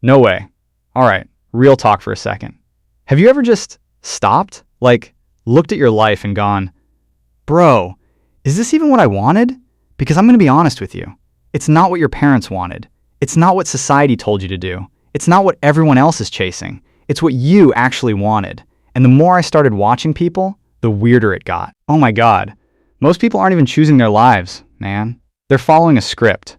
No way. All right, real talk for a second. Have you ever just stopped? Like, looked at your life and gone, bro, is this even what I wanted? Because I'm going to be honest with you. It's not what your parents wanted. It's not what society told you to do. It's not what everyone else is chasing. It's what you actually wanted. And the more I started watching people, the weirder it got. Oh my God. Most people aren't even choosing their lives, man. They're following a script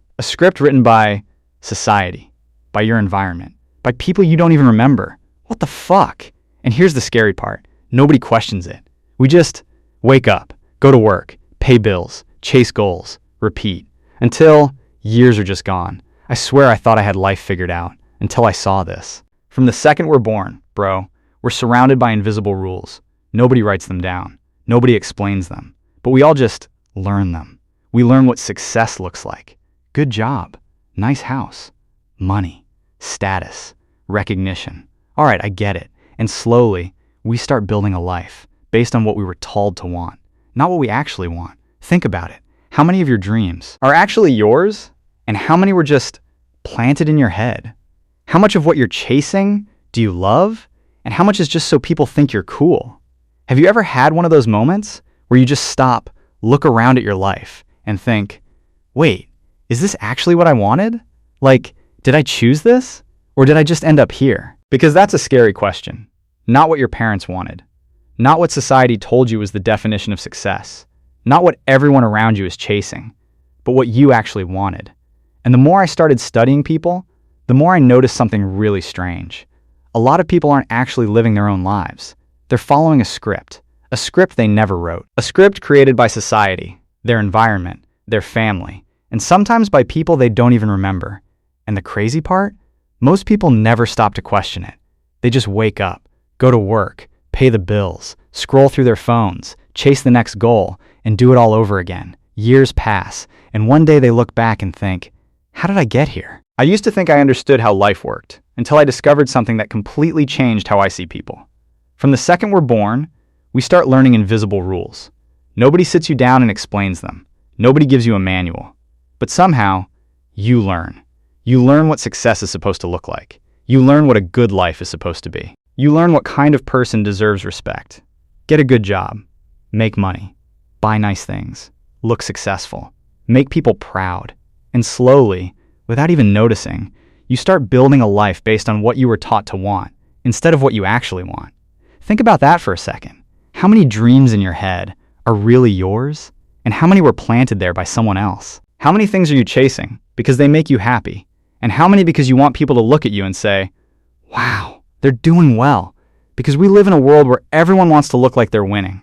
written by society, by your environment, by people you don't even remember. What the fuck? And here's the scary part. Nobody questions it. We just wake up, go to work, pay bills, chase goals, repeat, until years are just gone. I swear I thought I had life figured out until I saw this. From the second we're born, bro, we're surrounded by invisible rules. Nobody writes them down. Nobody explains them. But we all just learn them. We learn what success looks like. Good job, nice house, money, status, recognition. All right, I get it. And slowly, we start building a life based on what we were told to want, not what we actually want. Think about it. How many of your dreams are actually yours? And how many were just planted in your head? How much of what you're chasing do you love? And how much is just so people think you're cool? Have you ever had one of those moments where you just stop, look around at your life, and think, wait, is this actually what I wanted? Like, did I choose this? Or did I just end up here? Because that's a scary question. Not what your parents wanted. Not what society told you was the definition of success. Not what everyone around you is chasing. But what you actually wanted. And the more I started studying people, the more I noticed something really strange. A lot of people aren't actually living their own lives. They're following a script they never wrote. A script created by society, their environment, their family, and sometimes by people they don't even remember. And the crazy part? Most people never stop to question it. They just wake up, go to work, pay the bills, scroll through their phones, chase the next goal, and do it all over again. Years pass, and one day they look back and think, how did I get here? I used to think I understood how life worked, until I discovered something that completely changed how I see people. From the second we're born, we start learning invisible rules. Nobody sits you down and explains them. Nobody gives you a manual. But somehow, you learn. You learn what success is supposed to look like. You learn what a good life is supposed to be. You learn what kind of person deserves respect. Get a good job. Make money. Buy nice things. Look successful. Make people proud. And slowly, without even noticing, you start building a life based on what you were taught to want, instead of what you actually want. Think about that for a second. How many dreams in your head are really yours? And how many were planted there by someone else? How many things are you chasing because they make you happy? And how many because you want people to look at you and say, wow, they're doing well? Because we live in a world where everyone wants to look like they're winning.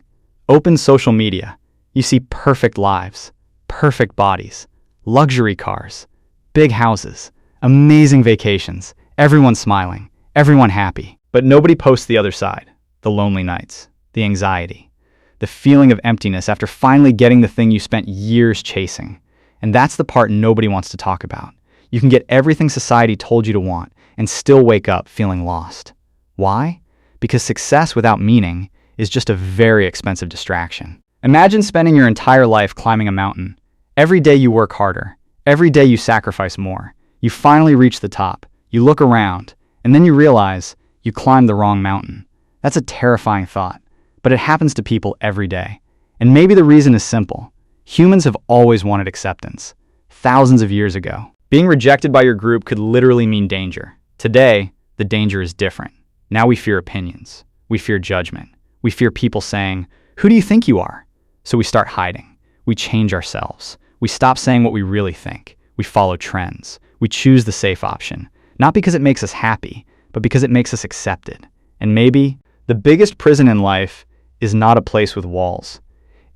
Open social media. You see perfect lives, perfect bodies, luxury cars, big houses, amazing vacations, everyone smiling, everyone happy. But nobody posts the other side, the lonely nights, the anxiety, the feeling of emptiness after finally getting the thing you spent years chasing. And that's the part nobody wants to talk about. You can get everything society told you to want and still wake up feeling lost. Why? Because success without meaning is just a very expensive distraction. Imagine spending your entire life climbing a mountain. Every day you work harder. Every day you sacrifice more. You finally reach the top. You look around, and then you realize you climbed the wrong mountain. That's a terrifying thought, but it happens to people every day. And maybe the reason is simple. Humans have always wanted acceptance. Thousands of years ago, being rejected by your group could literally mean danger. Today, the danger is different. Now we fear opinions. We fear judgment. We fear people saying, who do you think you are? So we start hiding. We change ourselves. We stop saying what we really think. We follow trends. We choose the safe option, not because it makes us happy, but because it makes us accepted. And maybe the biggest prison in life is not a place with walls.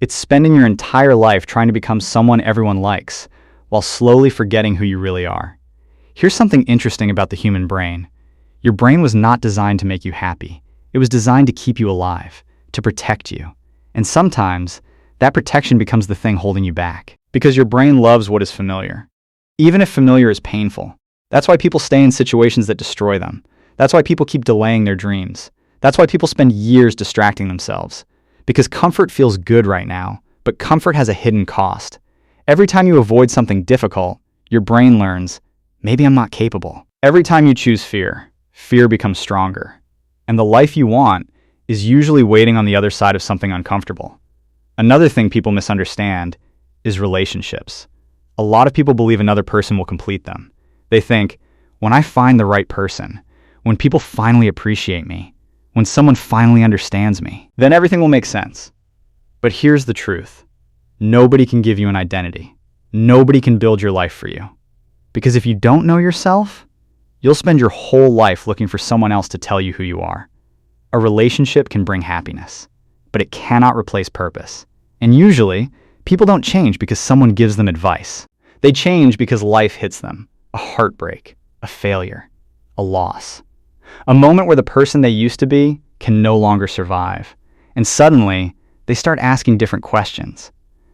It's spending your entire life trying to become someone everyone likes, while slowly forgetting who you really are. Here's something interesting about the human brain. Your brain was not designed to make you happy. It was designed to keep you alive, to protect you. And sometimes, that protection becomes the thing holding you back. Because your brain loves what is familiar. Even if familiar is painful. That's why people stay in situations that destroy them. That's why people keep delaying their dreams. That's why people spend years distracting themselves. Because comfort feels good right now, but comfort has a hidden cost. Every time you avoid something difficult, your brain learns, maybe I'm not capable. Every time you choose fear, fear becomes stronger. And the life you want is usually waiting on the other side of something uncomfortable. Another thing people misunderstand is relationships. A lot of people believe another person will complete them. They think, when I find the right person, when people finally appreciate me, when someone finally understands me, then everything will make sense. But here's the truth. Nobody can give you an identity. Nobody can build your life for you. Because if you don't know yourself, you'll spend your whole life looking for someone else to tell you who you are. A relationship can bring happiness, but it cannot replace purpose. And usually, people don't change because someone gives them advice. They change because life hits them. A heartbreak, a failure, a loss. A moment where the person they used to be can no longer survive. And suddenly, they start asking different questions.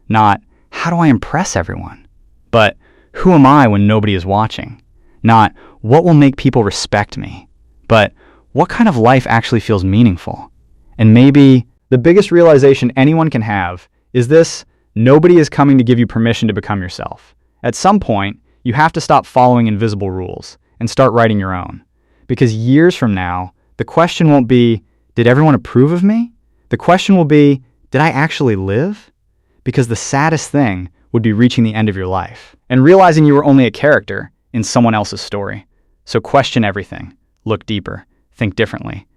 Not, how do I impress everyone? But, who am I when nobody is watching? Not, what will make people respect me? But, what kind of life actually feels meaningful? And maybe the biggest realization anyone can have is this: nobody is coming to give you permission to become yourself. At some point, you have to stop following invisible rules and start writing your own. Because years from now, the question won't be, did everyone approve of me? The question will be, did I actually live? Because the saddest thing would be reaching the end of your life and realizing you were only a character in someone else's story. So question everything, look deeper, think differently,